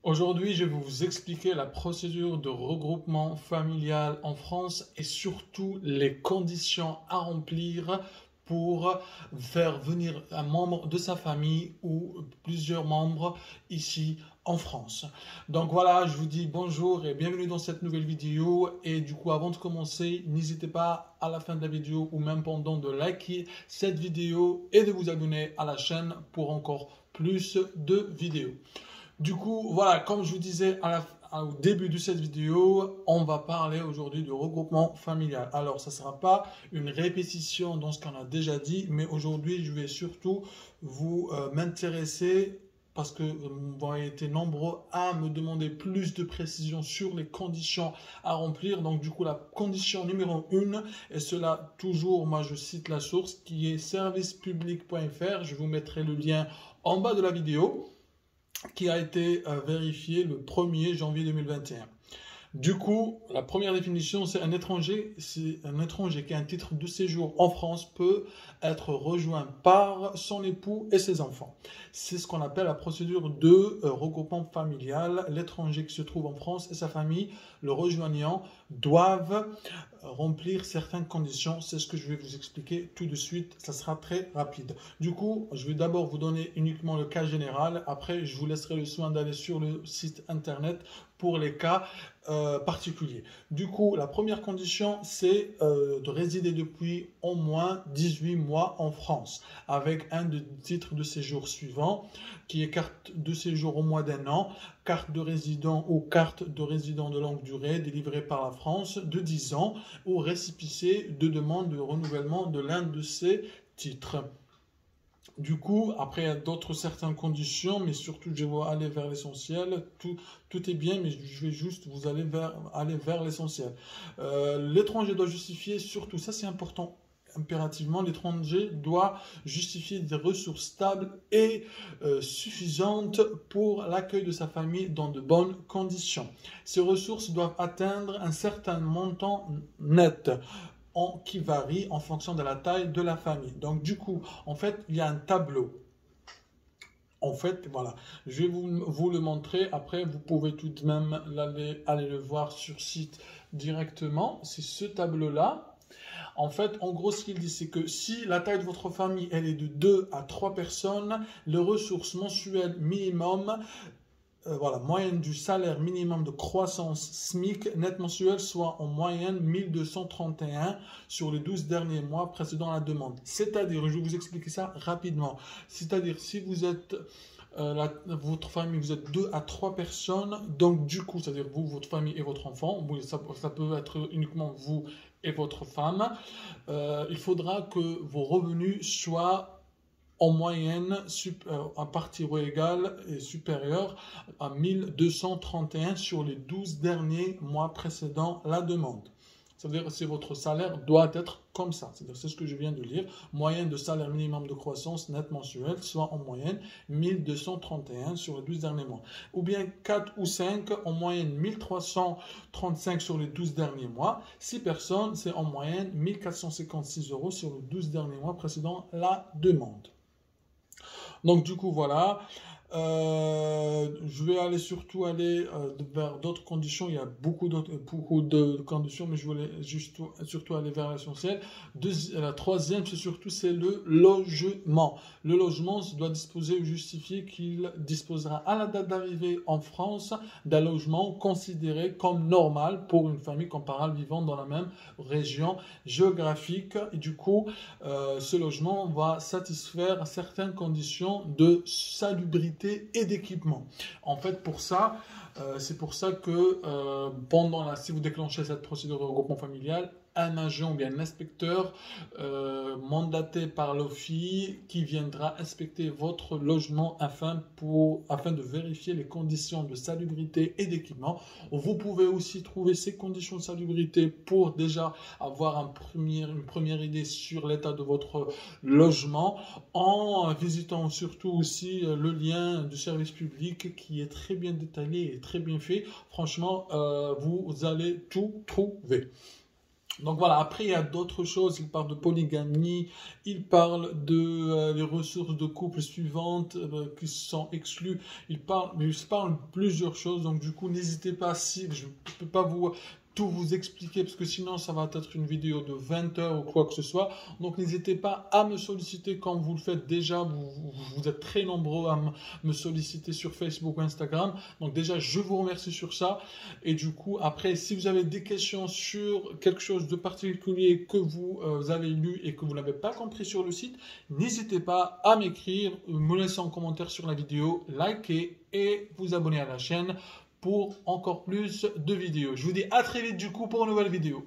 Aujourd'hui, je vais vous expliquer la procédure de regroupement familial en France et surtout les conditions à remplir pour faire venir un membre de sa famille ou plusieurs membres ici en France. Donc voilà, je vous dis bonjour et bienvenue dans cette nouvelle vidéo. Et du coup, avant de commencer, n'hésitez pas à la fin de la vidéo ou même pendant de liker cette vidéo et de vous abonner à la chaîne pour encore plus de vidéos. Du coup, voilà, comme je vous disais au début de cette vidéo, on va parler aujourd'hui du regroupement familial. Alors, ça ne sera pas une répétition dans ce qu'on a déjà dit, mais aujourd'hui, je vais surtout vous m'intéresser parce que vous avez été nombreux à me demander plus de précisions sur les conditions à remplir. Donc, du coup, la condition numéro 1, et cela toujours, moi je cite la source, qui est servicepublic.fr. Je vous mettrai le lien en bas de la vidéo, qui a été vérifié le 1er janvier 2021. Du coup, la première définition, c'est un étranger qui a un titre de séjour en France peut être rejoint par son époux et ses enfants. C'est ce qu'on appelle la procédure de regroupement familial. L'étranger qui se trouve en France et sa famille, le rejoignant, doivent remplir certaines conditions. C'est ce que je vais vous expliquer tout de suite. Ça sera très rapide. Du coup, je vais d'abord vous donner uniquement le cas général. Après, je vous laisserai le soin d'aller sur le site internet pour les cas particuliers. Du coup, la première condition, c'est de résider depuis au moins 18 mois en France, avec un des titres de séjour suivants, qui est carte de séjour au moins d'un an, carte de résident ou carte de résident de longue durée délivrée par la France de 10 ans, ou récépissé de demande de renouvellement de l'un de ces titres. Du coup, après, il y a d'autres certaines conditions, mais surtout, je vais aller vers l'essentiel. Tout est bien, mais je vais juste vous aller vers l'essentiel. L'étranger doit justifier, surtout, ça c'est important, impérativement, l'étranger doit justifier des ressources stables et suffisantes pour l'accueil de sa famille dans de bonnes conditions. Ces ressources doivent atteindre un certain montant net, qui varie en fonction de la taille de la famille. Donc du coup, en fait, il y a un tableau. En fait, voilà, je vais vous le montrer. Après, vous pouvez tout de même aller le voir sur site directement. C'est ce tableau-là. En fait, en gros, ce qu'il dit, c'est que si la taille de votre famille, elle est de 2 à 3 personnes, les ressources mensuelles minimum, voilà, moyenne du salaire minimum de croissance SMIC net mensuel, soit en moyenne 1231 sur les 12 derniers mois précédant la demande. C'est-à-dire, je vais vous expliquer ça rapidement. C'est-à-dire, si vous êtes votre famille, vous êtes 2 à 3 personnes, donc du coup, c'est-à-dire vous, votre famille et votre enfant, ça peut être uniquement vous et votre femme, il faudra que vos revenus soient en moyenne à partir ou égal et supérieur à 1231 sur les 12 derniers mois précédant la demande. C'est-à-dire que votre salaire doit être comme ça. C'est-à-dire c'est ce que je viens de lire. Moyenne de salaire minimum de croissance net mensuel, soit en moyenne 1231 sur les 12 derniers mois. Ou bien 4 ou 5, en moyenne 1335 sur les 12 derniers mois. 6 personnes, c'est en moyenne 1456 € sur les 12 derniers mois précédant la demande. Donc du coup voilà, je vais surtout aller vers d'autres conditions. Il y a beaucoup de conditions, mais je voulais surtout aller vers l'essentiel. La troisième, c'est le logement. Le logement doit disposer ou justifier qu'il disposera à la date d'arrivée en France d'un logement considéré comme normal pour une famille comparable vivant dans la même région géographique. Et du coup, ce logement va satisfaire certaines conditions de salubrité et d'équipement. En fait, c'est pour ça que si vous déclenchez cette procédure de regroupement familial, un agent ou bien un inspecteur mandaté par l'OFII qui viendra inspecter votre logement afin de vérifier les conditions de salubrité et d'équipement. Vous pouvez aussi trouver ces conditions de salubrité pour déjà avoir une première idée sur l'état de votre logement en visitant surtout aussi le lien du service public qui est très bien détaillé et très bien fait. Franchement, vous allez tout trouver. Donc voilà, après il y a d'autres choses, il parle de polygamie, il parle de les ressources de couple suivantes qui sont exclues, il parle de plusieurs choses, donc du coup n'hésitez pas, si je ne peux pas tout vous expliquer parce que sinon ça va être une vidéo de 20 heures ou quoi que ce soit, donc n'hésitez pas à me solliciter comme vous le faites déjà, vous êtes très nombreux à me solliciter sur Facebook ou Instagram, donc déjà je vous remercie sur ça. Et du coup, après, si vous avez des questions sur quelque chose de particulier que vous avez lu et que vous n'avez pas compris sur le site, n'hésitez pas à m'écrire, me laisser en commentaire sur la vidéo, liker et vous abonner à la chaîne pour encore plus de vidéos. Je vous dis à très vite du coup pour une nouvelle vidéo.